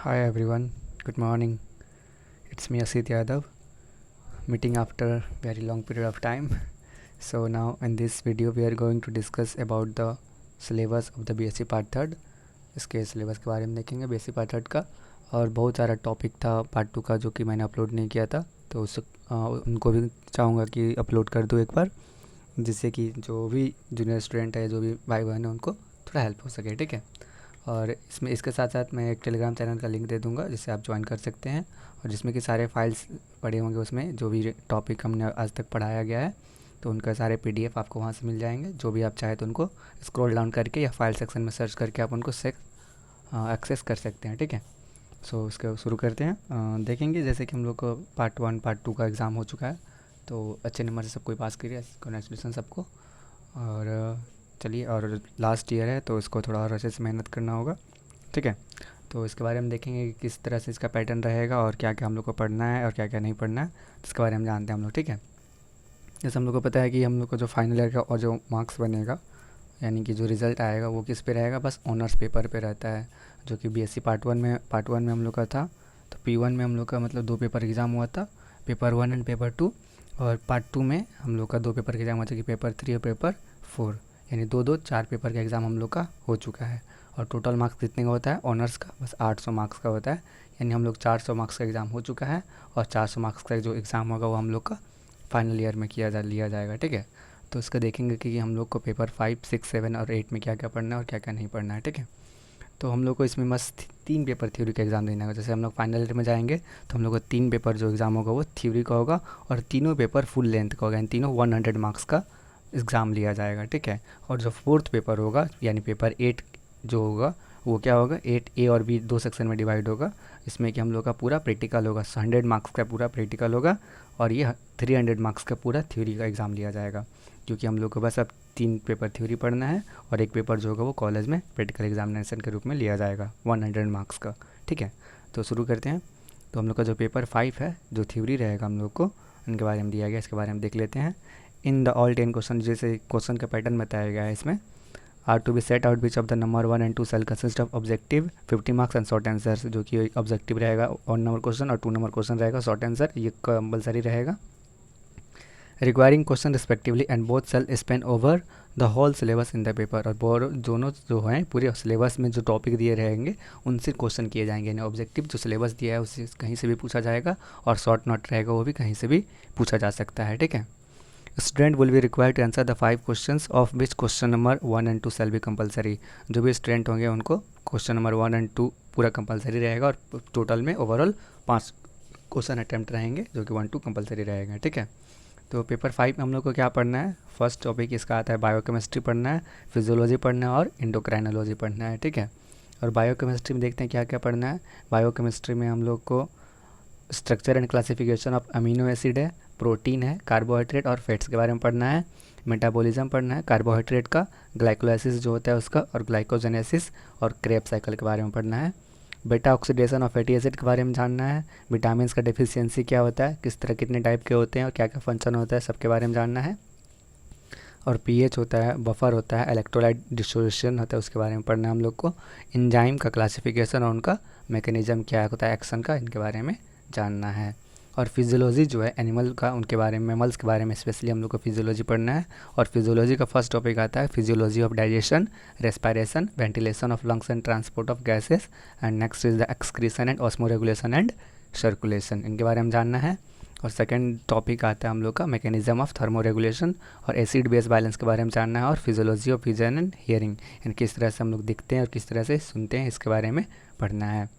Hi everyone, good morning. It's me Asit Yadav, meeting after very long period of time. So now in this video we are going to discuss about the syllabus of the BSc part third. इसके syllabus के बारे में देखेंगे BSc part third का. और बहुत सारा topic था पार्ट टू का जो कि मैंने अपलोड नहीं किया था, तो उनको भी चाहूँगा कि अपलोड कर दूँ एक बार, जिससे कि जो भी जूनियर स्टूडेंट है, जो भी भाई बहन है, उनको थोड़ा हेल्प हो सके. ठीक है. और इसमें इसके साथ साथ मैं एक टेलीग्राम चैनल का लिंक दे दूंगा जिससे आप ज्वाइन कर सकते हैं, और जिसमें कि सारे फाइल्स पड़े होंगे, उसमें जो भी टॉपिक हमने आज तक पढ़ाया गया है तो उनका सारे पीडीएफ आपको वहाँ से मिल जाएंगे. जो भी आप चाहे तो उनको स्क्रॉल डाउन करके या फाइल सेक्शन में सर्च करके आप उनको एक्सेस कर सकते हैं. ठीक है. सो इसको शुरू करते हैं. देखेंगे जैसे कि हम लोग को पार्ट वन पार्ट टू का एग्ज़ाम हो चुका है, तो अच्छे नंबर से सबको पास करिए. कॉन्ग्रेचुलेसन सबको. और चलिए, और लास्ट ईयर है तो इसको थोड़ा और अच्छे से मेहनत करना होगा. ठीक है. तो इसके बारे में देखेंगे कि किस तरह से इसका पैटर्न रहेगा और क्या क्या हम लोग को पढ़ना है और क्या क्या नहीं पढ़ना है, इसके बारे में जानते हैं हम लोग. ठीक है. जैसे हम लोग को पता है कि हम लोग को जो फाइनल ईयर का और जो मार्क्स बनेगा, यानी कि जो रिज़ल्ट आएगा वो किस पे रहेगा, बस ऑनर्स पेपर पे रहता है. जो कि बीएससी पार्ट वन में हम लोग का था. तो P1 में हम लोग का मतलब 2 पेपर एग्ज़ाम हुआ था, पेपर 1 एंड पेपर 2. और पार्ट 2 में हम लोग का 2 पेपर का एग्ज़ाम हुआ था, कि पेपर 3 और पेपर 4, यानी 4 पेपर का एग्ज़ाम हम लोग का हो चुका है. और टोटल मार्क्स कितने का होता है ऑनर्स का, बस 800 मार्क्स का होता है. यानी हम लोग 400 मार्क्स का एग्ज़ाम हो चुका है, और 400 मार्क्स का जो एग्ज़ाम होगा वो हम लोग का फाइनल ईयर में लिया जाएगा. ठीक है. तो इसका देखेंगे कि हम लोग को पेपर 5, 6, 7 और 8 में क्या क्या पढ़ना है और क्या क्या नहीं पढ़ना है. ठीक है. तो हम लोग को इसमें बस 3 पेपर थ्योरी का एग्ज़ाम देना होगा. जैसे हम लोग फाइनल ईयर में जाएंगे तो हम लोग को 3 पेपर जो एग्ज़ाम होगा वो थ्योरी का होगा, और तीनों पेपर फुल लेंथ का होगा, यानी तीनों 100 मार्क्स का एग्ज़ाम लिया जाएगा. ठीक है. और जो फोर्थ पेपर होगा यानी पेपर 8 जो होगा वो क्या होगा, 8A और B 2 सेक्शन में डिवाइड होगा. इसमें कि हम लोग का पूरा प्रैक्टिकल होगा, 100 मार्क्स का पूरा प्रैक्टिकल होगा, और ये 300 मार्क्स का पूरा थ्योरी का एग्ज़ाम लिया जाएगा. क्योंकि हम लोग को बस अब 3 पेपर थ्योरी पढ़ना है, और एक पेपर जो होगा वो कॉलेज में प्रैक्टिकल एग्जामिनेशन के रूप में लिया जाएगा 100 मार्क्स का. ठीक है. तो शुरू करते हैं. तो हम लोग का जो पेपर 5 है, जो थ्योरी रहेगा हम लोग को, इनके बारे में दिया गया, इसके बारे में देख लेते हैं. इन द ऑल 10 क्वेश्चन, जैसे क्वेश्चन का पैटर्न बताया गया है इसमें, are to be set out which of the number 1 and 2 shall consist of objective 50 marks and short answer. जो कि ऑब्जेक्टिव रहेगा 1 नंबर क्वेश्चन, और 2 नंबर क्वेश्चन रहेगा शॉर्ट आंसर. ये कंपलसरी रहेगा. Requiring question respectively and both shall span over the whole syllabus in the paper. और दोनों जो हैं पूरे सिलेबस में जो टॉपिक दिए रहेंगे उनसे क्वेश्चन किए जाएंगे. यानी ऑब्जेक्टिव जो सिलेबस दिया है उससे कहीं से भी पूछा जाएगा, और शॉर्ट नोट रहेगा वो भी कहीं से भी पूछा जा सकता है. ठीक है. Student will be required to answer the 5 question of which question number 1 and 2 shall be compulsory. जो भी स्टूडेंट होंगे उनको क्वेश्चन नंबर 1 एंड 2 पूरा कंपलसरी रहेगा, और टोटल में ओवरऑल 5 क्वेश्चन अटैम्प्ट रहेंगे, जो कि 1-2 कंपलसरी रहेगा. ठीक है. तो पेपर 5 में हम लोग को क्या पढ़ना है, फर्स्ट टॉपिक इसका आता है बायोकेमिस्ट्री पढ़ना है, फिजियोलॉजी पढ़ना है, और इंडोक्राइनोलॉजी पढ़ना है. ठीक है. और बायोकेमिस्ट्री में देखते हैं क्या क्या पढ़ना है. बायोकेमिस्ट्री में हम लोग को structure and classification of amino acid है, प्रोटीन है, कार्बोहाइड्रेट और फैट्स के बारे में पढ़ना है. मेटाबॉलिज्म पढ़ना है कार्बोहाइड्रेट का, ग्लाइकोलाइसिस जो होता है उसका, और ग्लाइकोजेनेसिस और क्रेब्स साइकिल के बारे में पढ़ना है. बेटा ऑक्सीडेशन और फैटी एसिड के बारे में जानना है. विटामिन का डेफिशिएंसी क्या होता है, किस तरह कितने टाइप के होते हैं और क्या क्या फंक्शन होता है, सबके बारे में जानना है. और पीएच होता है, बफर होता है, इलेक्ट्रोलाइट डिस्ट्रीब्यूशन होता है, उसके बारे में पढ़ना है हम लोग को. एंजाइम का क्लासिफिकेशन और उनका मैकेनिज्म क्या होता है एक्शन का, इनके बारे में जानना है. और फिजियोलॉजी जो है एनिमल का, उनके बारे में, मैमल्स के बारे में स्पेशली हम लोग को फिजियोलॉजी पढ़ना है. और फिजियोलॉजी का फर्स्ट टॉपिक आता है physiology of digestion, respiration, ventilation of lungs and transport of gases. And next is the excretion and osmo regulation and circulation, इनके बारे में जानना है. और सेकंड टॉपिक आता है हम लोग का मैकेनिज्म ऑफ थर्मो रेगुलेशन और एसिड बेस बैलेंस के बारे में जानना है. और physiology of vision and hearing, यानी किस तरह से हम लोग दिखते हैं और किस तरह से सुनते हैं, इसके बारे में पढ़ना है.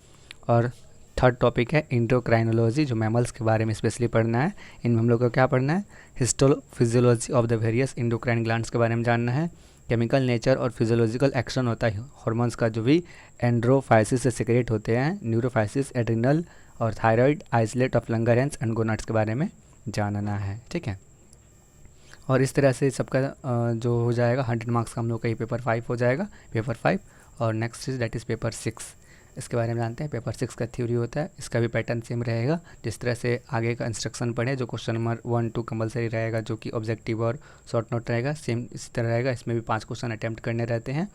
और थर्ड टॉपिक है इंडोक्राइनोलॉजी, जो मैमल्स के बारे में स्पेशली पढ़ना है. इनमें हम लोग को क्या पढ़ना है, histophysiology of the various endocrine glands के बारे में जानना है. केमिकल नेचर और फिजियोलॉजिकल एक्शन होता है हार्मोन्स का, जो भी एंड्रोफाइसिस से सिक्रेट होते हैं, न्यूरोफाइसिस, एड्रिनल और thyroid, islet of Langerhans and gonads के बारे में जानना है. ठीक है. और इस तरह से सबका जो हो जाएगा 100 मार्क्स का हम लोग का ये पेपर 5 हो जाएगा, पेपर 5. और next is that is paper 6. इसके बारे में जानते हैं. पेपर 6 का थ्योरी होता है, इसका भी पैटर्न सेम रहेगा. जिस तरह से आगे का इंस्ट्रक्शन पढ़े, जो क्वेश्चन नंबर 1-2 कंपलसरी रहेगा, जो कि ऑब्जेक्टिव और शॉर्ट नोट रहेगा, सेम इसी तरह रहेगा. इसमें भी 5 क्वेश्चन अटैम्प्ट करने रहते हैं.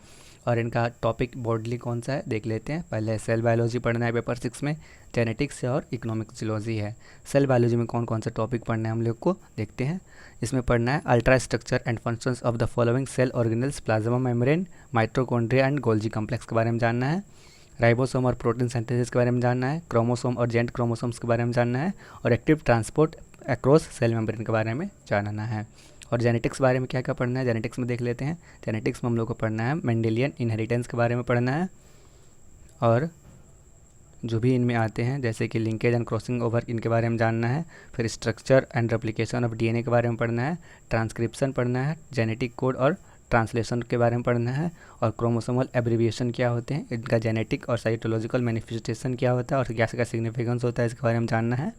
और इनका टॉपिक बोर्डली कौन सा है देख लेते हैं। पहले सेल बायोलॉजी पढ़ना है पेपर 6 में, जेनेटिक्स और इकोनॉमिक जियोलॉजी है। सेल बायोलॉजी में कौन कौन सा टॉपिक पढ़ना है हम लोग को देखते हैं। इसमें पढ़ना है ultra structure and functions of the following cell organelles, plasma membrane, mitochondria and Golgi complex के बारे में जानना है। राइबोसोम और प्रोटीन सिंथेसिस के बारे में जानना है। क्रोमोसोम और जेंट क्रोमोसोम्स के बारे में जानना है। और active transport across cell membrane के बारे में जानना है। और जेनेटिक्स बारे में क्या क्या पढ़ना है जेनेटिक्स में देख लेते हैं। जेनेटिक्स में हम लोग को पढ़ना है मेंडेलियन इनहेरिटेंस के बारे में पढ़ना है, और जो भी इनमें आते हैं जैसे कि लिंकेज एंड क्रॉसिंग ओवर इनके बारे में जानना है। फिर structure and replication of DNA के बारे में पढ़ना है। ट्रांसक्रिप्शन पढ़ना है, जेनेटिक कोड और ट्रांसलेशन के बारे में पढ़ना है। और क्रोमोसोमल एब्रिविएशन क्या होते हैं, इनका जेनेटिक और साइटोलॉजिकल मैनिफेस्टेशन क्या होता है और क्या सिग्निफिकेंस होता है इसके बारे में जानना है।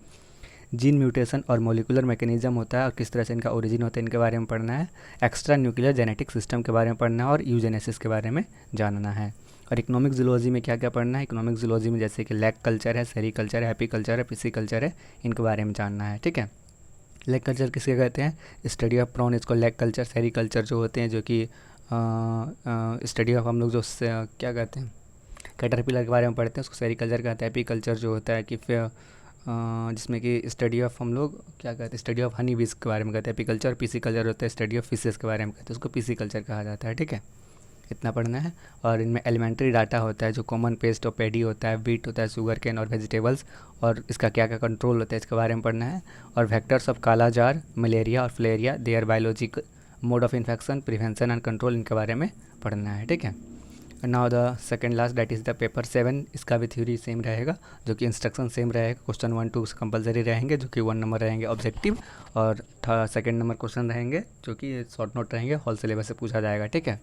जीन म्यूटेशन और मोलिकुलर मैकेनिज्म होता है और किस तरह से इनका ओरिजिन होता है इनके बारे में पढ़ना है। एक्स्ट्रा न्यूक्लियर जेनेटिक सिस्टम के बारे में पढ़ना है और यूजेनेसिस के बारे में जानना है। और इकोनॉमिक जियोलॉजी में क्या क्या पढ़ना है, इकोनॉमिक जियोलॉजी में जैसे कि लैग कल्चर है, सेरी कल्चर है, हैप्पी कल्चर है, पिसी कल्चर है, इनके बारे में जानना है। ठीक है, लैग कल्चर किसके कहते हैं, स्टडी ऑफ प्रॉन, इसको लैग कल्चर। सेरी कल्चर जो होते हैं जो कि स्टडी ऑफ हम लोग जो क्या कहते हैं कैटरपिलर के बारे में पढ़ते हैं उसको सेरी कल्चर कहते हैं। हैप्पी कल्चर जो होता है कि जिसमें कि स्टडी ऑफ हम लोग क्या कहते हैं स्टडी ऑफ हनी बीज के बारे में कहते हैं हैप्पी कल्चर। पीसी कल्चर होता है स्टडी ऑफ फिशेस के बारे में कहते हैं, उसको पीसी कल्चर कहा जाता है। ठीक है, इतना पढ़ना है। और इनमें एलिमेंट्री डाटा होता है जो कॉमन पेस्ट और पैडी होता है, वीट होता है, शुगर केन और वेजिटेबल्स, और इसका क्या क्या कंट्रोल होता है इसके बारे में पढ़ना है। और vectors of kala azar, malaria और filaria, their biological mode of infection, prevention and control, इनके बारे में पढ़ना है। ठीक है, now the second last that is the paper 7। इसका भी थ्योरी सेम रहेगा जो कि इंस्ट्रक्शन सेम रहेगा। क्वेश्चन 1 2 कंपलसरी रहेंगे जो कि 1 नंबर रहेंगे ऑब्जेक्टिव, और सेकंड नंबर क्वेश्चन रहेंगे जो कि शॉर्ट नोट रहेंगे, होल सिलेबस से पूछा जाएगा। ठीक है,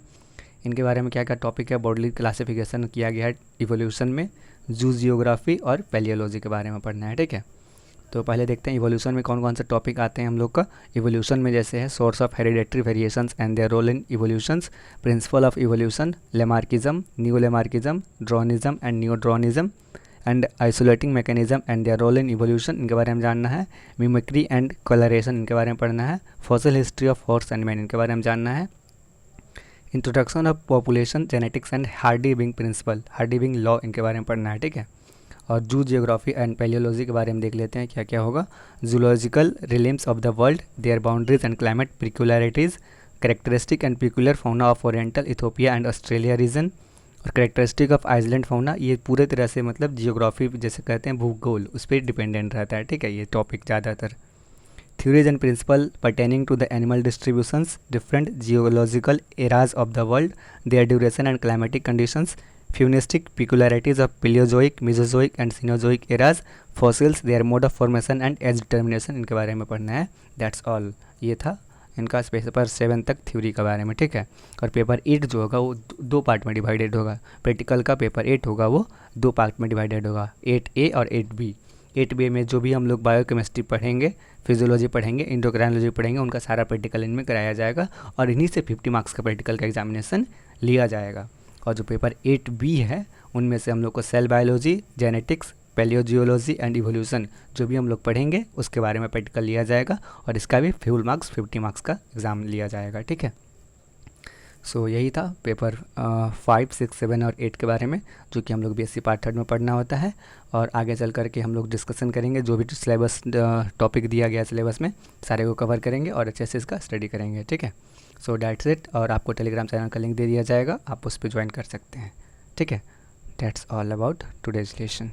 इनके बारे में क्या क्या टॉपिक है, बॉडली क्लासिफिकेशन किया गया है इवोल्यूशन में, जू जियोग्राफी और पैलियोलॉजी के बारे में पढ़ना है। ठीक है, तो पहले देखते हैं इवोल्यूशन में कौन कौन से टॉपिक आते हैं हम लोग का। इवोल्यूशन में जैसे है source of hereditary variations and their role in evolutions, principle of evolution, Lamarckism, neo Lamarckism, Darwinism and neo Darwinism and isolating mechanism and their role in evolution, इनके बारे में जानना है। मिमिक्री एंड कलरेशन, इनके बारे में पढ़ना है। Fossil history of horse and man, इनके बारे में जानना है। Introduction of population genetics and Hardy Weinberg principle, Hardy Weinberg law, इनके बारे में पढ़ना है। ठीक है, और जू जियोग्राफी एंड पैलियोलॉजी के बारे में देख लेते हैं क्या क्या होगा। Zoological realms of the world, their boundaries and climate peculiarities, characteristic and peculiar fauna of oriental Ethiopia and Australia region, और कैरेक्टरिस्टिक ऑफ आइसलैंड फाउना। ये पूरे तरह से मतलब जियोग्राफी जैसे कहते हैं भूगोल उस पर डिपेंडेंट रहता है। ठीक है, ये टॉपिक ज़्यादातर। Theories and principles pertaining to the animal distributions, different geological eras of the world, their duration and climatic conditions, faunistic peculiarities of Paleozoic, Mesozoic and Cenozoic eras, fossils, their mode of formation and age determination, इनके बारे में पढ़ना है। That's all, ये था इनका paper 7 तक theory के बारे में। ठीक है, और पेपर 8 जो होगा वो 2 पार्ट में डिवाइडेड होगा। प्रैक्टिकल का पेपर 8 होगा वो 2 पार्ट में डिवाइडेड होगा, 8A और 8B। 8B में जो भी हम लोग बायोकेमिस्ट्री पढ़ेंगे, फिजियोलॉजी पढ़ेंगे, एंडोक्राइनोलॉजी पढ़ेंगे, उनका सारा प्रैक्टिकल इनमें कराया जाएगा और इन्हीं से 50 मार्क्स का प्रैक्टिकल का एग्जामिनेशन लिया जाएगा। और जो पेपर 8B है उनमें से हम लोग को cell biology, genetics, palaeogeology and evolution जो भी हम लोग पढ़ेंगे उसके बारे में प्रैक्टिकल लिया जाएगा और इसका भी फुल मार्क्स 50 मार्क्स का एग्ज़ाम लिया जाएगा। ठीक है, सो यही था पेपर 5, 6, 7 और 8 के बारे में जो कि हम लोग BSc पार्ट 3 में पढ़ना होता है। और आगे चल कर के हम लोग डिस्कशन करेंगे जो भी सिलेबस टॉपिक दिया गया सिलेबस में सारे को कवर करेंगे और अच्छे से इसका स्टडी करेंगे। ठीक है, सो दैट्स इट। और आपको टेलीग्राम चैनल का लिंक दे दिया जाएगा, आप उस पर ज्वाइन कर सकते हैं। ठीक है, that's all about today's lesson.